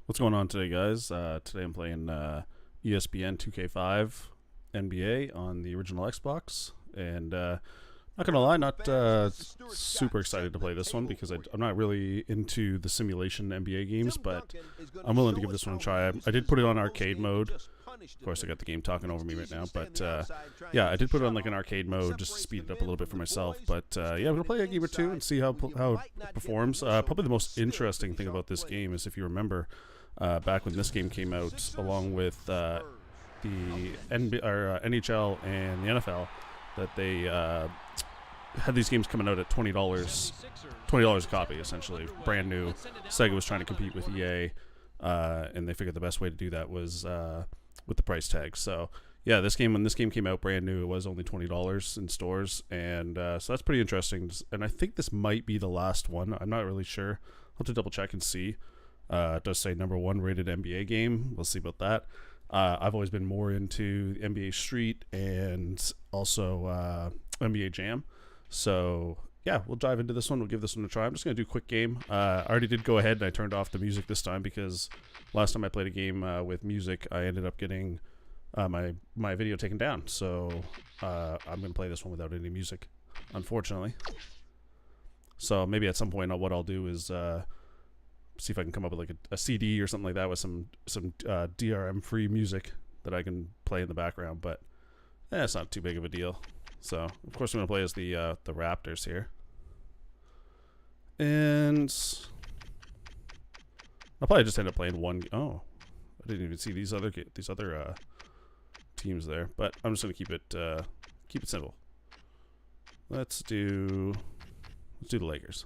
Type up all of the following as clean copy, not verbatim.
What's going on today, guys? Today I'm playing ESPN 2K5 NBA on the original Xbox, and not gonna lie, not super excited to play this one because I'm not really into the simulation NBA games, but I'm willing to give this one a try. I did put it on arcade mode. Of course, I got the game talking over me right now, but yeah, I did put it on like an arcade mode just to speed it up a little bit for myself. But yeah, I'm gonna play a game or two and see how it performs. Probably the most interesting thing about this game is, if you remember, back when this game came out, along with the NHL and the NFL, that they had these games coming out at $20 a copy, essentially brand new. Sega was trying to compete with EA, and they figured the best way to do that was with the price tag. So yeah, when this game came out brand new, it was only $20 in stores, and so that's pretty interesting. And I think this might be the last one. I'm not really sure. I'll have to double check and see. It does say #1 rated NBA game. We'll see about that. I've always been more into NBA Street and also NBA Jam. So yeah, we'll dive into this one. We'll give this one a try. I'm just going to do a quick game. I already did go ahead and I turned off the music this time because last time I played a game with music, I ended up getting my video taken down. So I'm going to play this one without any music, unfortunately. So maybe at some point what I'll do is see if I can come up with like a CD or something like that with some DRM free music that I can play in the background, but it's not too big of a deal. So of course I'm gonna play as the Raptors here, and I'll probably just end up playing one. Oh, I didn't even see these other teams there, but I'm just gonna keep it simple. Let's do the Lakers.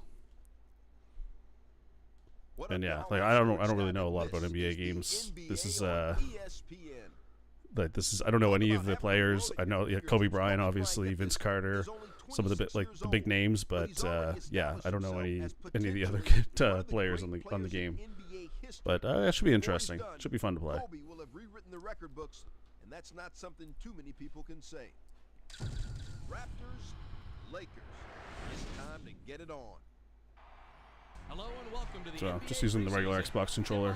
And yeah, like I don't really know a lot about NBA games. This is I don't know any of the players. I know Kobe Bryant, obviously, Vince Carter, some of the big names, but yeah, I don't know any of the other players on the game. But it should be interesting. Should be fun to play. Kobe will have rewritten the record books, and that's not something too many people can say. Raptors, Lakers. It's time to get it on. Hello and welcome to the So NBA just using the regular Xbox controller.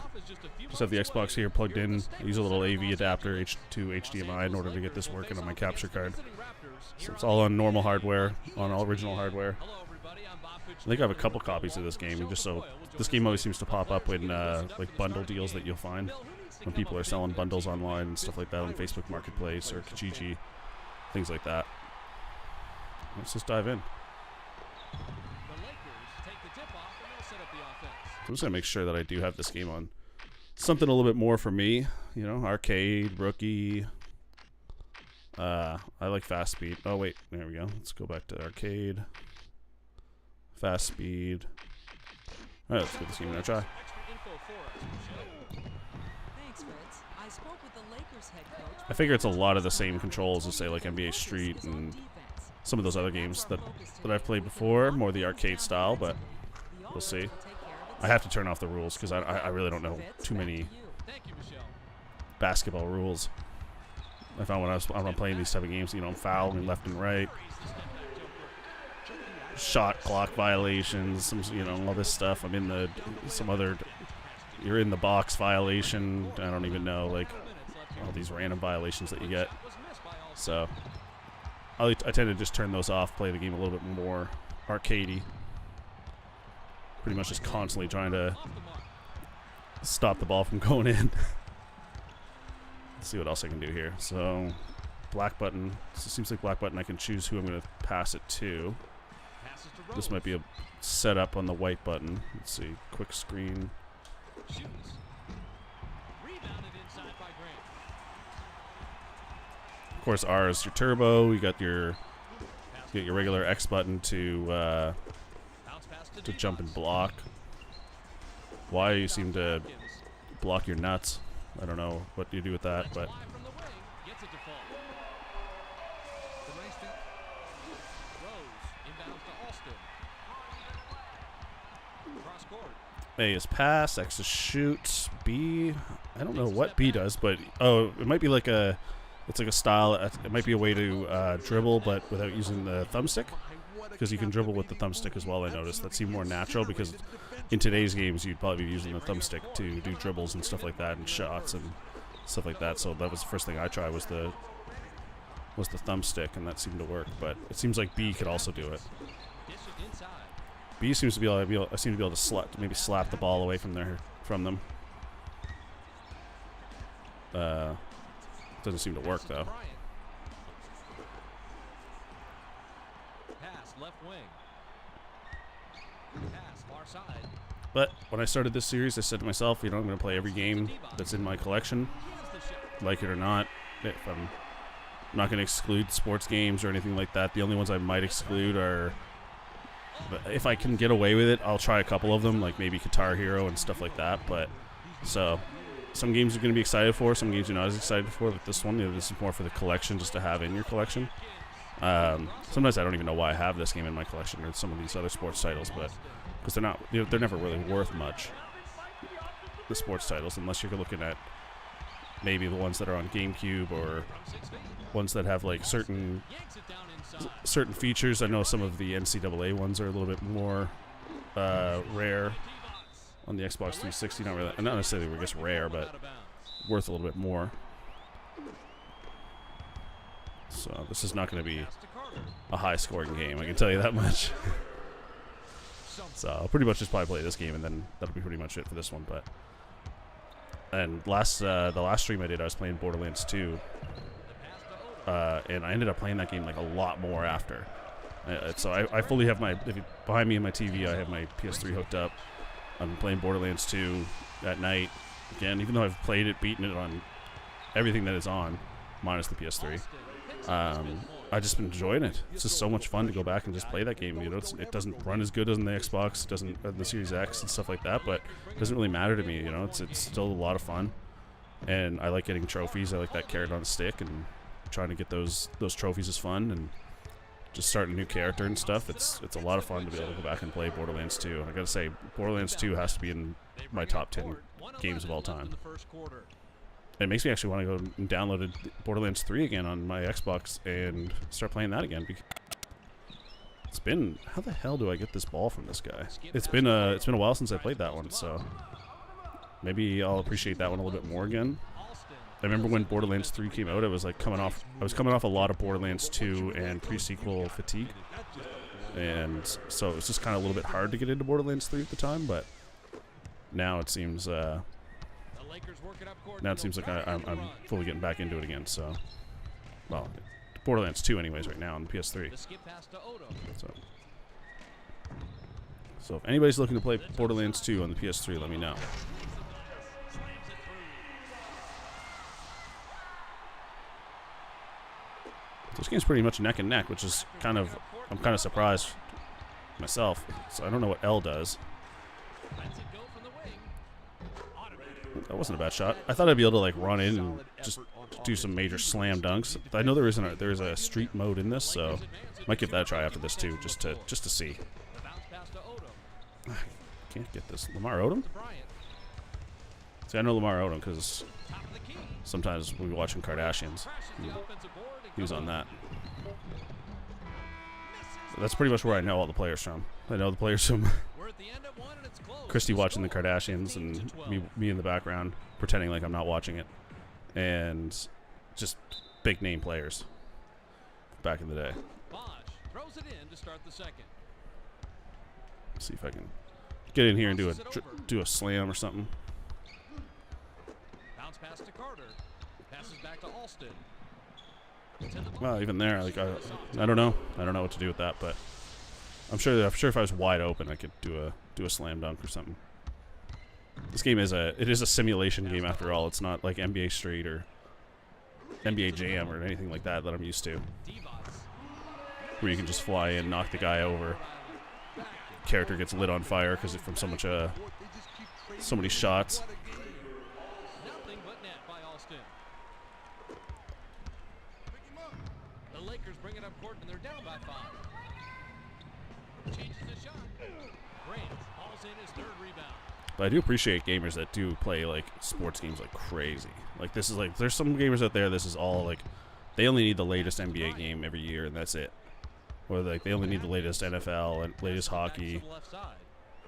Just have the Xbox here plugged in. Use a little AV adapter to HDMI in order to get this working on my capture card. So it's all on normal hardware, on all original hardware. I think I have a couple copies of this game. Just so this game always seems to pop up in like bundle deals that you'll find when people are selling bundles online and stuff like that on Facebook Marketplace or Kijiji, things like that. Let's just dive in. I'm just going to make sure that I do have this game on something a little bit more for me. You know, arcade, rookie. I like fast speed. Oh, wait. There we go. Let's go back to arcade. Fast speed. All right, let's give this game a try. I figure it's a lot of the same controls as, say, like NBA Street and some of those other games that I've played before. More the arcade style, but we'll see. I have to turn off the rules because I really don't know too many basketball rules. I found when I'm playing these type of games, you know, I'm fouling left and right, shot clock violations, all this stuff. I'm in you're in the box violation. I don't even know, like, all these random violations that you get. So I tend to just turn those off, play the game a little bit more arcadey. Pretty much just constantly trying to stop the ball from going in. Let's see what else I can do here. So, black button. So it seems like black button I can choose who I'm going to pass it to. This might be a setup on the white button. Let's see. Quick screen. Of course, R is your turbo. You got your regular X button to jump and block. Why you seem to block your nuts. I don't know what you do with that, but A is pass, X is shoot, B, I don't know what B does, but it might be like it's like a style. It might be a way to dribble, but without using the thumbstick. because you can dribble with the thumbstick as well. I noticed that seemed more natural because in today's games you'd probably be using the thumbstick to do dribbles and stuff like that and shots and stuff like that. So that was the first thing I tried was the thumbstick, and that seemed to work. But it seems like B could also do it. B seems to be able. I seem to be able to maybe slap the ball away from them. Doesn't seem to work though. Pass left wing. Pass far side. But when I started this series, I said to myself, I'm going to play every game that's in my collection, like it or not. I'm not going to exclude sports games or anything like that. The only ones I might exclude are, if I can get away with it, I'll try a couple of them, like maybe Guitar Hero and stuff like that. But so some games you're going to be excited for, some games you're not as excited for. Like this one, this is more for the collection, just to have in your collection. Sometimes I don't even know why I have this game in my collection or some of these other sports titles, but because they're never really worth much, the sports titles, unless you're looking at maybe the ones that are on GameCube or ones that have like certain features. I know some of the NCAA ones are a little bit more rare on the Xbox 360. Not necessarily we're just rare, but worth a little bit more. So this is not going to be a high-scoring game, I can tell you that much. So I'll pretty much just probably play this game, and then that'll be pretty much it for this one. And the last stream I did, I was playing Borderlands 2, and I ended up playing that game like a lot more after. So I fully have behind me in my TV, I have my PS3 hooked up. I'm playing Borderlands 2 at night again, even though I've played it, beaten it on everything that is on, minus the PS3. I just been enjoying it. It's just so much fun to go back and just play that game. It doesn't run as good as on the Xbox, it doesn't on the Series X and stuff like that, but it doesn't really matter to me. It's still a lot of fun, and I like getting trophies. I like that carrot on a stick, and trying to get those trophies is fun, and just starting a new character and stuff. It's a lot of fun to be able to go back and play Borderlands 2. And I gotta say, Borderlands 2 has to be in my top 10 games of all time. It makes me actually want to go and download Borderlands 3 again on my Xbox and start playing that again. It's been, how the hell do I get this ball from this guy? It's been a while since I played that one, so maybe I'll appreciate that one a little bit more again. I remember when Borderlands 3 came out, I was coming off a lot of Borderlands 2 and pre-sequel fatigue, and so it was just kind of a little bit hard to get into Borderlands 3 at the time. But now it seems like I'm fully getting back into it again. So, well, Borderlands 2 anyways right now on the PS3. So if anybody's looking to play Borderlands 2 on the PS3, let me know. This game's pretty much neck and neck, which is I'm kind of surprised myself. So I don't know what L does. That wasn't a bad shot. I thought I'd be able to like run in and just do some major slam dunks. I know there is a street mode in this, so I might give that a try after this too, just to see. Can't get this. Lamar Odom? See, I know Lamar Odom because sometimes we'll be watching Kardashians. He was on that. So that's pretty much where I know all the players from. I know the players from Christy watching the Kardashians and me in the background pretending like I'm not watching it. And just big name players back in the day. Throws it in to start the second. See if I can get in here and do a slam or something. Bounce pass to Carter. Passes back to Alston. Well, even there, like I don't know what to do with that, but I'm sure if I was wide open, I could do a slam dunk or something. This game is a simulation game after all. It's not like NBA Street or NBA Jam or anything like that I'm used to, where you can just fly in, knock the guy over. Character gets lit on fire because from so many shots. Nothing but net by Alston. The Lakers bring it up court and they're down by 5. Changes the shot. Grant hauls in his third rebound. But I do appreciate gamers that do play like sports games like crazy. Like this is like there's some gamers out there. This is all like they only need the latest NBA game every year and that's it. Or like they only need the latest NFL and latest hockey,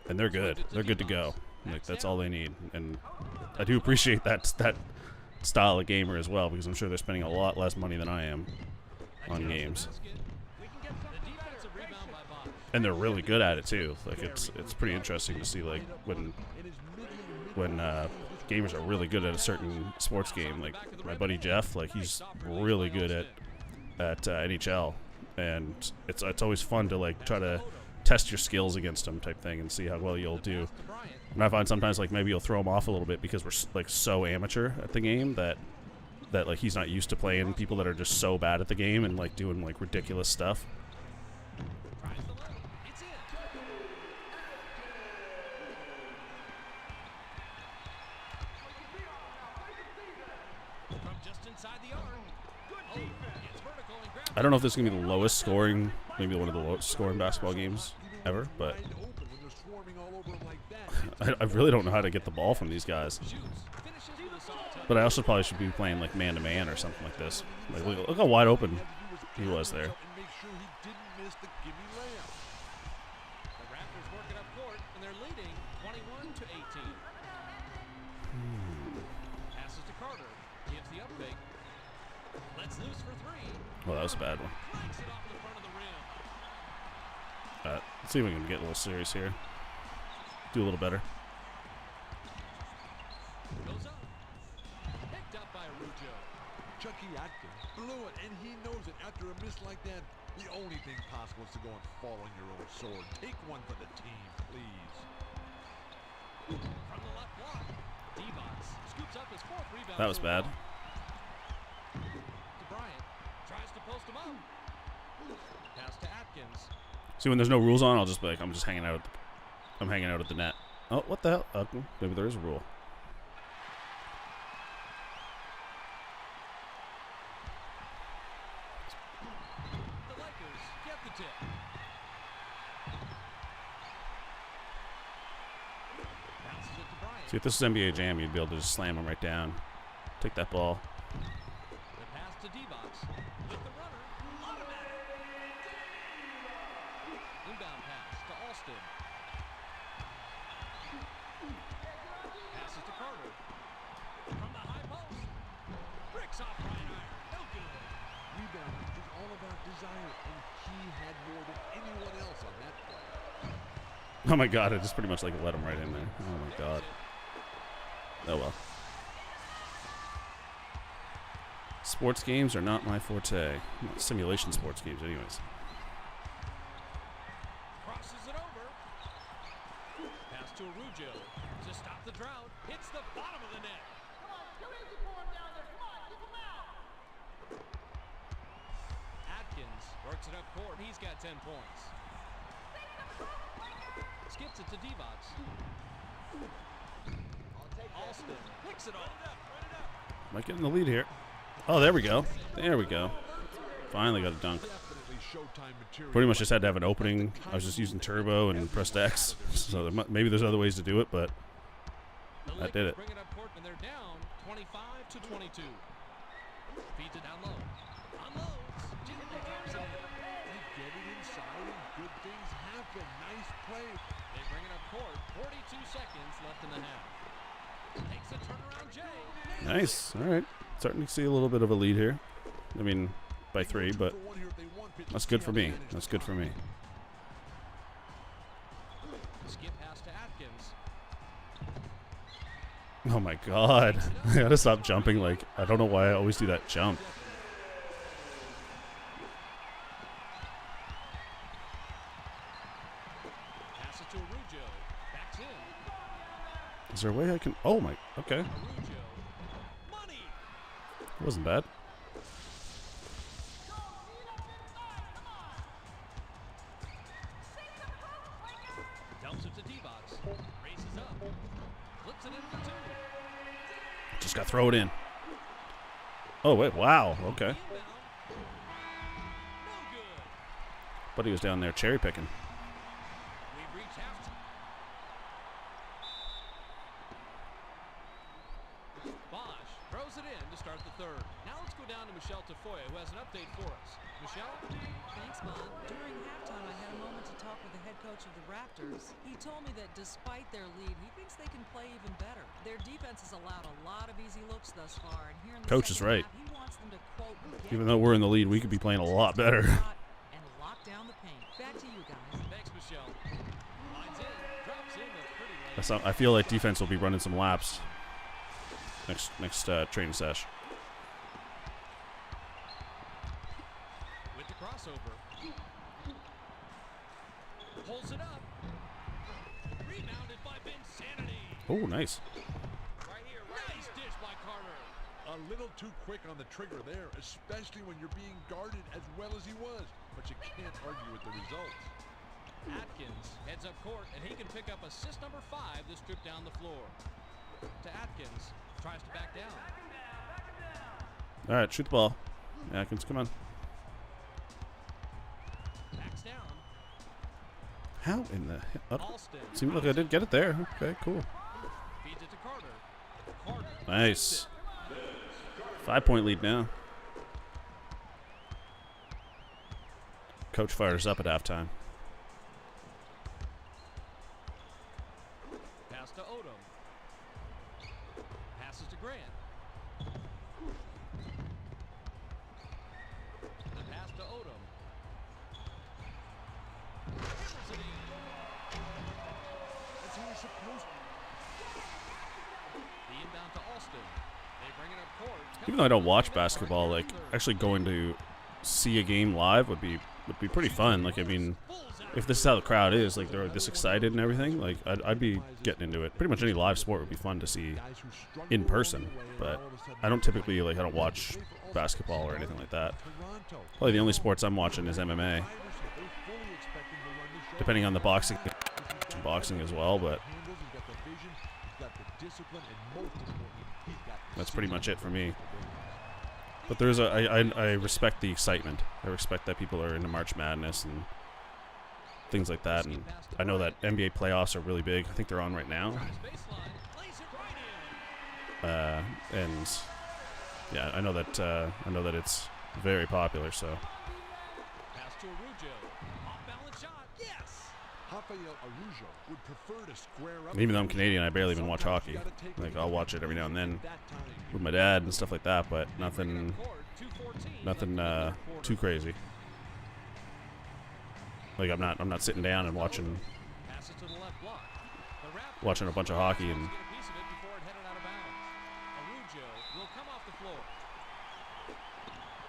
and they're good. They're good to go. Like that's all they need. And I do appreciate that style of gamer as well, because I'm sure they're spending a lot less money than I am on games. And they're really good at it too. Like it's pretty interesting to see like when gamers are really good at a certain sports game. Like my buddy Jeff, like he's really good at NHL, and it's always fun to like try to test your skills against him type thing and see how well you'll do. And I find sometimes like maybe you'll throw him off a little bit because we're like so amateur at the game that like he's not used to playing people that are just so bad at the game and like doing like ridiculous stuff. I don't know if this is going to be the lowest scoring, maybe one of the lowest scoring basketball games ever, but I really don't know how to get the ball from these guys. But I also probably should be playing like man-to-man or something like this. Like, look how wide open he was there. Well, that was a bad one. Let's see if we can get a little serious here. Do a little better. Chucky Atkins blew it, and he knows it. After a miss like that, the only thing possible is to go and fall on your own sword. Take one for the team, please. From the left block, Devos scoops up his 4th rebound. That was bad. Tries to post him up. Pass to Atkins. See, when there's no rules on, I'll just be like, I'm just hanging out. I'm hanging out at the net. Oh, what the hell? Maybe there is a rule. The Lakers get the tip. Bounces it to Bryant. See, if this is NBA Jam, you'd be able to just slam him right down. Take that ball. The pass to Devos. With the runner. Automatic. Inbound pass to Alston. Passes to Carter. From the high post. Bricks off right iron. No good. Rebounding is all about desire, and he had more than anyone else on that play. Oh my God! I just pretty much like let him right in there. Oh my God. Oh well. Sports games are not my forte. Not simulation sports games, anyways. Crosses it over. Pass to Arujo to stop the drought. Hits the bottom of the net. Come on, too easy for him down there. Come on, keep him out. Atkins works it up court. He's got 10 points. Skips it to Devos. Alston picks it off. Might get in the lead here. Oh, there we go. There we go. Finally got a dunk. Definitely Showtime material. Pretty much just had to have an opening. I was just using turbo and pressed X. So maybe there's other ways to do it, but that did it. Bring it up court and they're down 25-22. Feeds it down low. Unloads. Jimmy gives it. They get it inside, and good things happen. Nice play. They bring it up court. 42 seconds left in the half. Takes a turnaround, Jay. Nice. All right. Starting to see a little bit of a lead here. I mean, by 3, but that's good for me. That's good for me. Skip pass to Atkins. Oh my God. I gotta stop jumping. Like, I don't know why I always do that jump. Pass it to Arujo. Backs in. Is there a way I can? Oh my. Okay. Arujo. Money. It wasn't bad. Dumps it to Devos. Races up. Flips it in for 2. Just gotta throw it in. Oh wait. Wow. Okay. Inbound. No good. But he was down there cherry picking. We've reached halftime. Bosch throws Pulls it in to start the third. Now let's go down to Michelle Tafoya, who has an update for us. Michelle? Thanks, Bob. During halftime, I had a moment to talk with the head coach of the Raptors. He told me that despite their lead, he thinks they can play even better. Their defense has allowed a lot of easy looks thus far, and here in the Coach is second right. half, he wants them to, quote, Even though we're in the lead, we could be playing a lot better. and lock down the paint. Back to you guys. Thanks, Michelle. Lines in, drops in the pretty late. I feel like defense will be running some laps next training session. With the crossover. Pulls it up. Rebounded by Vinsanity. Oh, nice. Right here, nice dish by Carter. A little too quick on the trigger there, especially when you're being guarded as well as he was. But you can't argue with the results. Atkins heads up court, and he can pick up assist number 5 this trip down the floor. To Atkins, tries to back down. All right, shoot the ball. Atkins, come on. Backs down. How in the hell? Alston. Seemed like I did get it there. Okay, cool. Feeds it to Carter. Carter. Nice. 5-point lead now. Coach fires up at halftime. Pass to Odom. Passes to Grant. The pass to Odom. Hammers it in. That's how you're supposed to. The inbound to Alston. They bring it up court. Even though I don't watch basketball, like actually going to see a game live would be pretty fun. Like, I mean, if this is how the crowd is, like they're this excited and everything, like I'd be getting into it. Pretty much any live sport would be fun to see in person, but I don't typically, like, I don't watch basketball or anything like that. Probably the only sports I'm watching is MMA, depending on the boxing as well, but that's pretty much it for me. But there's I respect the excitement. I respect that people are into March Madness and things like that, and I know that NBA playoffs are really big. I think they're on right now. And yeah, I know that it's very popular. So Pass to Arujo. Off-balance shot. Yes. Rafael Arujo would prefer to square up. and even though I'm Canadian, I barely even watch hockey. Like, I'll watch it every now and then with my dad and stuff like that, but nothing too crazy. Like, I'm not sitting down and watching Passes to the left block. The Raptors a bunch of hockey and get a piece of it before it headed out of bounds. Arujo will come off the floor.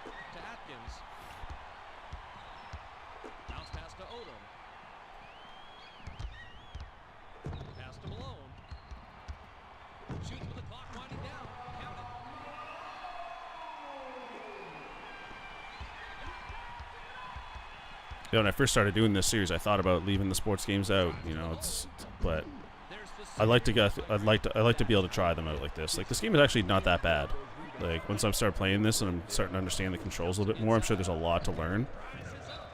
To Atkins. Bounce pass to Odom. Pass to Malone. Shoots with the clock winding down. Count it. when I first started doing this series, I thought about leaving the sports games out. You know, but I'd like to be able to try them out like this. Like, this game is actually not that bad. Like, once I start playing this and I'm starting to understand the controls a little bit more, I'm sure there's a lot to learn.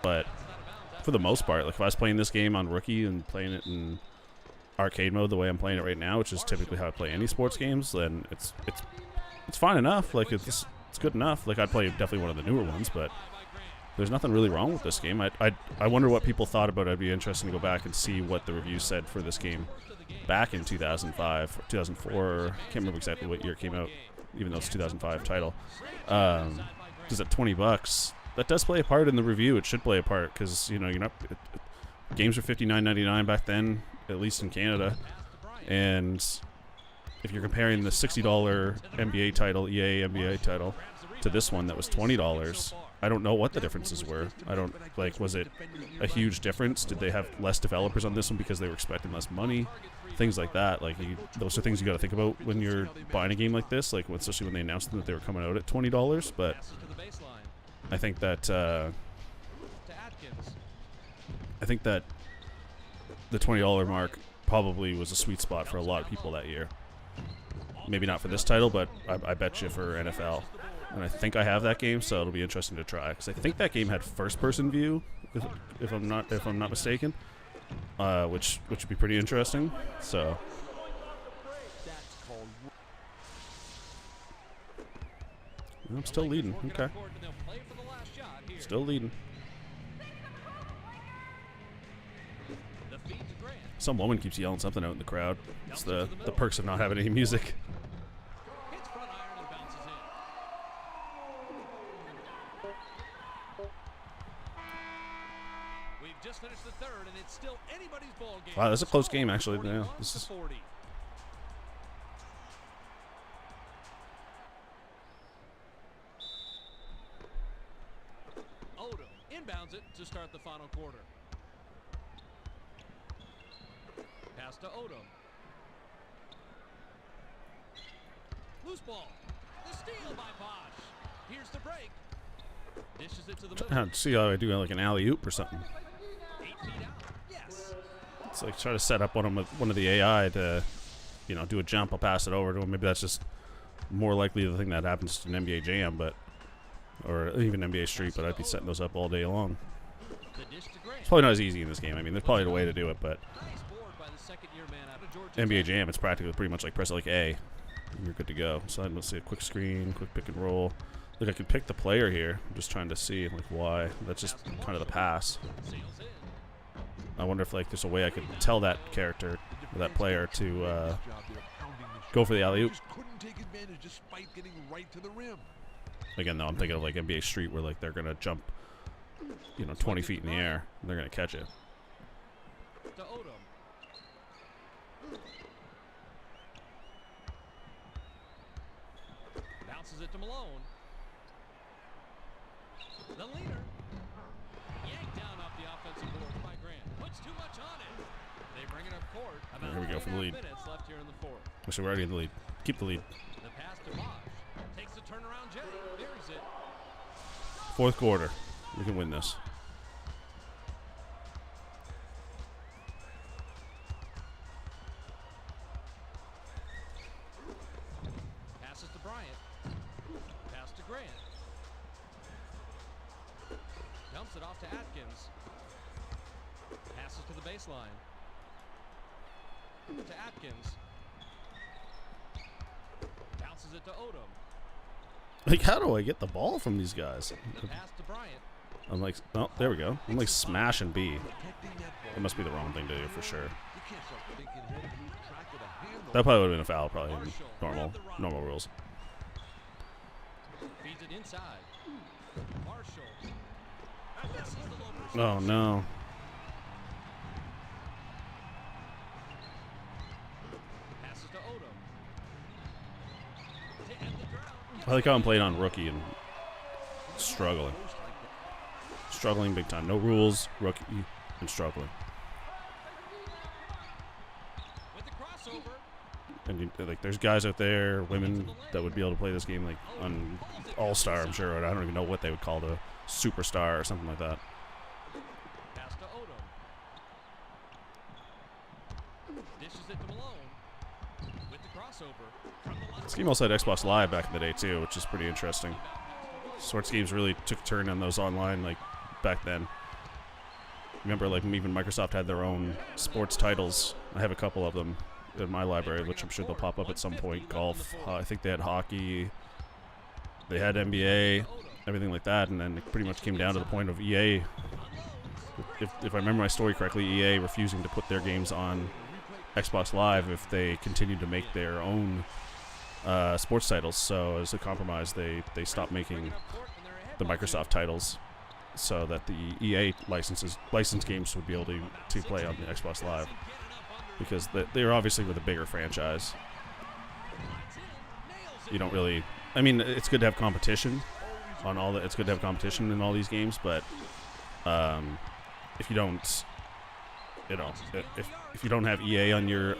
But for the most part, like, if I was playing this game on Rookie and playing it in arcade mode the way I'm playing it right now, which is typically how I play any sports games, then it's fine enough. Like, it's good enough. Like, I'd play definitely one of the newer ones, but there's nothing really wrong with this game. I wonder what people thought about it. I'd be interested to go back and see what the reviews said for this game back in 2005 or 2004. I can't remember exactly what year it came out, even though it's a 2005 title. Because at $20, that does play a part in the review. It should play a part because, you know, you're not. Games were $59.99 back then, at least in Canada, and if you're comparing the $60 NBA title, EA NBA title, to this one that was $20, I don't know what the differences were. I don't, like, was it a huge difference? Did they have less developers on this one because they were expecting less money? Things like that. Like, those are things you got to think about when you're buying a game like this, like, especially when they announced that they were coming out at $20. But I think that the $20 mark probably was a sweet spot for a lot of people that year. Maybe not for this title, but I bet you for NFL. And I think I have that game, so it'll be interesting to try. Because I think that game had first-person view, if I'm not mistaken, which would be pretty interesting. So I'm still leading. Okay. Still leading. Some woman keeps yelling something out in the crowd. It's the perks of not having any music. Hits front iron and bounces in. We've just finished the third, and it's still anybody's ball game. Wow, that's a close game, actually. Yeah, this is 40. Odom inbounds it to start the final quarter. Pass to Odom. Loose ball. The steal by Bosch. Here's the break. Dishes it to the middle. see how I do like an alley oop or something. 8 feet out. Yes. It's like try to set up one of the AI to, do a jump. I'll pass it over to him. Maybe that's just more likely the thing that happens to an NBA Jam, or even NBA Street. But I'd be setting those up all day long. The dish to Grant. It's probably not as easy in this game. I mean, there's probably a way to do it, but Nice board by the second-year man out of Georgia NBA Tech. Jam, it's practically pretty much like press like A, and you're good to go. So let's see a quick screen, quick pick and roll. Look, I could pick the player here. I'm just trying to see like why. That's just kind of the pass. Sails in. I wonder if there's a way I could tell that character or that player to go for the alley oop. Just couldn't take advantage despite getting right to the rim. Again, though, I'm thinking of like NBA Street where like they're gonna jump, 20 feet in the air and they're gonna catch it. To Odom. Bounces it to Malone. The leader. Yanked down off the offensive board by Grant. Puts too much on it. They bring it up court. About Here we go for the 3.5 lead. minutes left here in the fourth. So we're already in the lead. Keep the lead. The pass to Bosch. Takes the turnaround J. Buries it. Fourth quarter. We can win this. Passes to Bryant. Pass to Grant. Dumps it off to Atkins. Passes to the baseline. To Atkins. Bounces it to Odom. Like, how do I get the ball from these guys? The pass to Bryant. I'm like, oh, there we go. I'm like smashing B. That must be the wrong thing to do for sure. That probably would have been a foul, probably in normal rules. Feeds it inside. Marshall. Misses the low Oh no. Passes to Odom. To end the drought. I like how I'm playing on rookie and struggling. Struggling big time. No rules, rookie, and struggling. With the crossover. And like, there's guys out there, women that would be able to play this game like on All-Star, I'm sure. Or I don't even know what they would call the superstar or something like that. Pass to Odom. Dishes it to Malone. With the crossover. From the left. This game also had Xbox Live back in the day too, which is pretty interesting. Sports games really took a turn on those online, like back then. Remember, like even Microsoft had their own sports titles. I have a couple of them in my library, which I'm sure they'll pop up at some point. Golf, I think they had hockey, they had NBA, everything like that, and then it pretty much came down to the point of EA. If I remember my story correctly, EA refusing to put their games on Xbox Live if they continued to make their own sports titles. So as a compromise, they stopped making the Microsoft titles so that the EA licensed games would be able to play on the Xbox Live, because they're obviously with a bigger franchise. You don't really, I mean, it's good to have competition on all it's good to have competition in all these games, but if you don't, if you don't have EA on your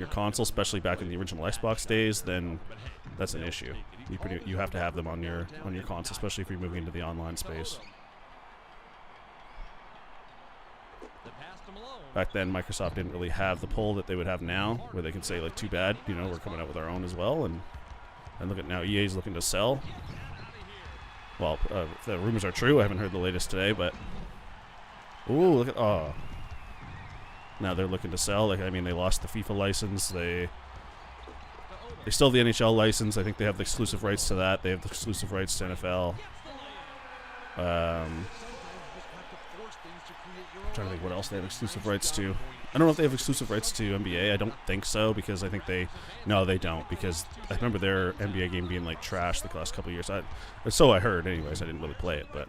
console, especially back in the original Xbox days, then that's an issue. You have to have them on your console, especially if you're moving into the online space. Back then, Microsoft didn't really have the pull that they would have now, where they can say like, "Too bad, we're coming out with our own as well." And look at now, EA's looking to sell. Well, if the rumors are true, I haven't heard the latest today, but ooh, look at now they're looking to sell. Like, I mean, they lost the FIFA license. They They still have the NHL license. I think they have the exclusive rights to that. They have the exclusive rights to NFL. I'm trying to think what else they have exclusive rights to. I don't know if they have exclusive rights to NBA. I don't think so, because I think they don't, because I remember their NBA game being like trash the last couple of years. So I heard, anyways. I didn't really play it, but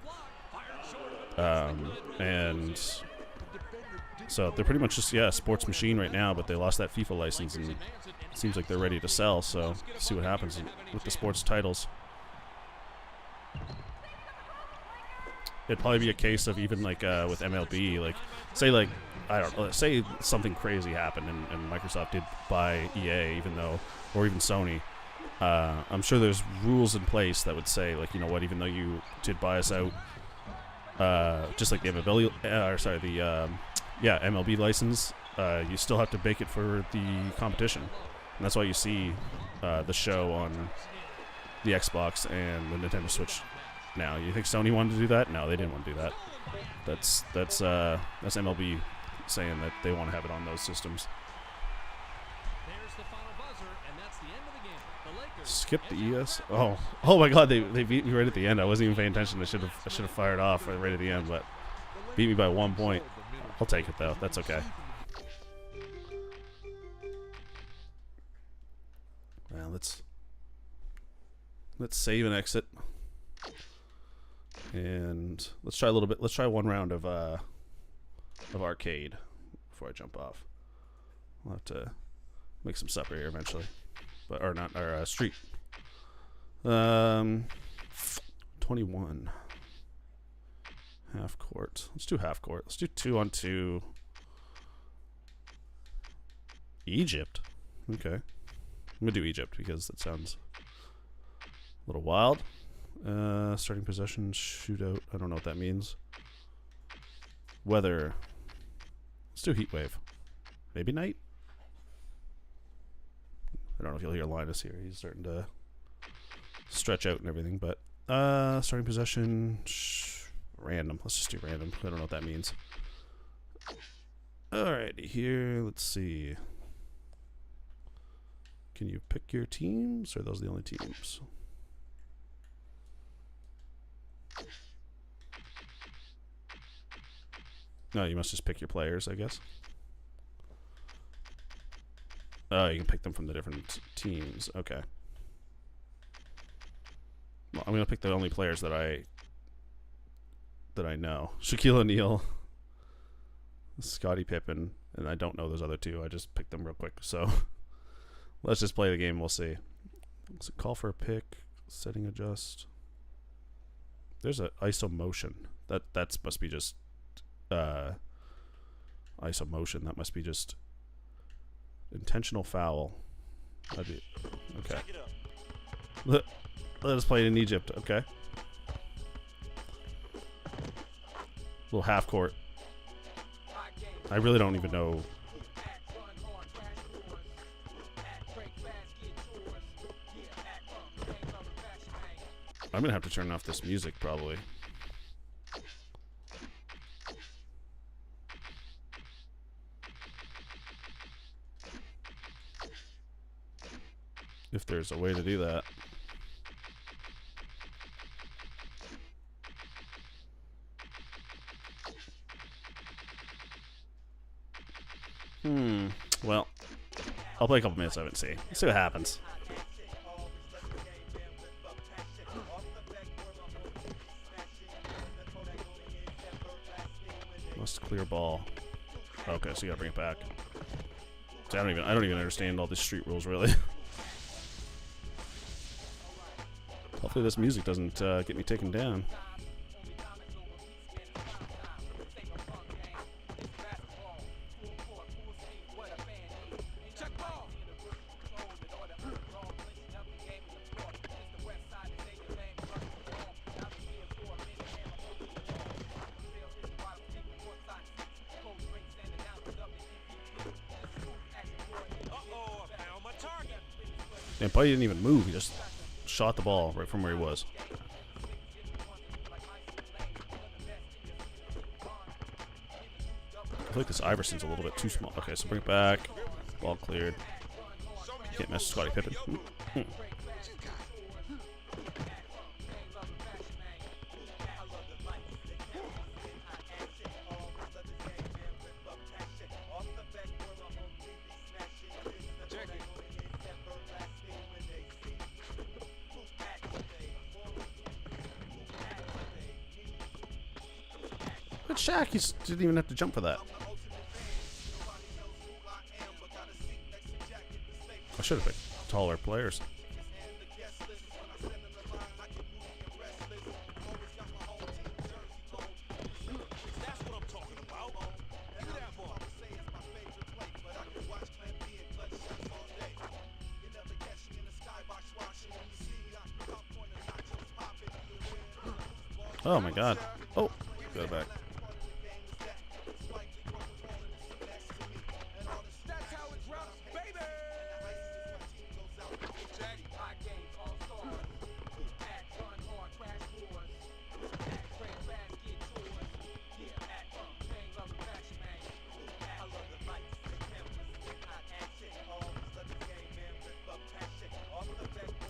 and so they're pretty much just a sports machine right now. But they lost that FIFA license, and it seems like they're ready to sell. So see what happens with the sports titles. It'd probably be a case of even like with MLB, like say like I don't know, say something crazy happened and Microsoft did buy EA, even though, or even Sony. I'm sure there's rules in place that would say, like, you know what, even though you did buy us out, just like the MLB, MLB license, you still have to make it for the competition, and that's why you see the show on the Xbox and the Nintendo Switch. Now, you think Sony wanted to do that? No, they didn't want to do that. That's MLB saying that they want to have it on those systems. There's the final buzzer, and that's the end of the game. The Lakers Skip the ES. Oh my God! They beat me right at the end. I wasn't even paying attention. I should have fired off right at the end, but beat me by 1 point. I'll take it though. That's okay. Well, let's save and exit. And let's try a little bit. Let's try one round of arcade before I jump off. We'll have to make some supper here eventually, or street. 21 half court. Let's do half court. Let's do 2-on-2. Egypt. Okay, I'm gonna do Egypt because that sounds a little wild. Starting possession, shootout. I don't know what that means. Weather. Let's do heat wave. Maybe night. I don't know if you'll hear Linus here. He's starting to stretch out and everything. But starting possession, random. Let's just do random. I don't know what that means. Alrighty, here. Let's see. Can you pick your teams, or are those the only teams? No, you must just pick your players, I guess. Oh, you can pick them from the different teams. Okay. Well, I'm gonna pick the only players that I know. Shaquille O'Neal, Scottie Pippen, and I don't know those other two. I just picked them real quick. So let's just play the game. We'll see. Let's call for a pick. Setting adjust. There's a ISO motion. That must be just ISO motion. That must be just intentional foul. Okay. Let us play it in Egypt. Okay. Little half court. I really don't even know. I'm gonna have to turn off this music probably. If there's a way to do that. Well, I'll play a couple minutes of it and see. Let's see what happens. Must clear ball. Okay, so you gotta bring it back. See, I don't even understand all these street rules really. Hopefully this music doesn't get me taken down. And Buddy didn't even move. He just shot the ball right from where he was. I feel like this Iverson's a little bit too small. Okay, so bring it back. Ball cleared. Can't mess with Scottie Pippen. But Shaq, he didn't even have to jump for that. I should have picked taller players. Oh my God. Oh, go back.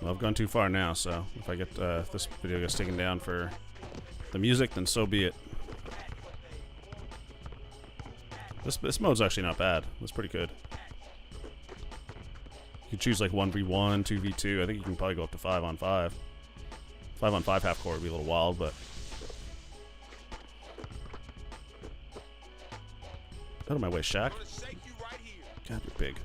Well, I've gone too far now, so if I get this video gets taken down for the music, then so be it. This mode's actually not bad. It's pretty good. You can choose like 1v1, 2v2. I think you can probably go up to 5-on-5. 5-on-5 half court would be a little wild, but out of my way, Shaq. God, you're big.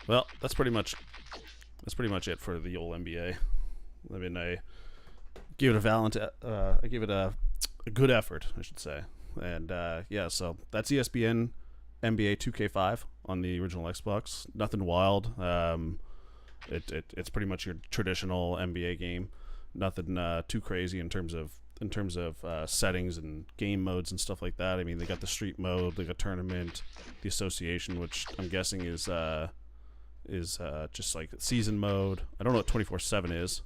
Well, that's pretty much it for the old NBA. I mean, I give it a good effort, I should say. And yeah, so that's ESPN NBA 2K5 on the original Xbox. Nothing wild. It's pretty much your traditional NBA game. Nothing too crazy in terms of settings and game modes and stuff like that. I mean, they got the street mode, they got tournament, the association, which I'm guessing is just like season mode. I don't know what 24/7 is.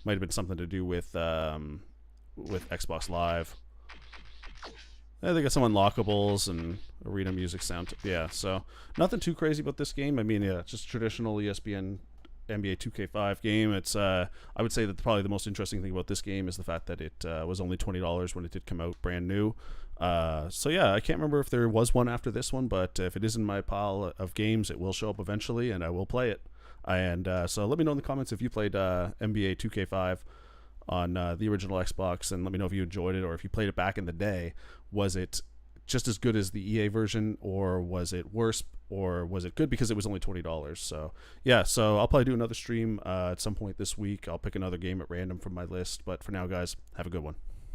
Might have been something to do with Xbox Live. Yeah, they got some unlockables and arena music sound. Yeah, so nothing too crazy about this game. I mean, yeah, just traditional ESPN NBA 2K5 game. It's I would say that probably the most interesting thing about this game is the fact that it was only $20 when it did come out brand new. So yeah, I can't remember if there was one after this one, but if it is in my pile of games, it will show up eventually, and I will play it. And so let me know in the comments if you played NBA 2K5 on the original Xbox, and let me know if you enjoyed it or if you played it back in the day. Was it just as good as the EA version, or was it worse, or was it good because it was only $20? So yeah, so I'll probably do another stream at some point this week. I'll pick another game at random from my list, but for now, guys, have a good one.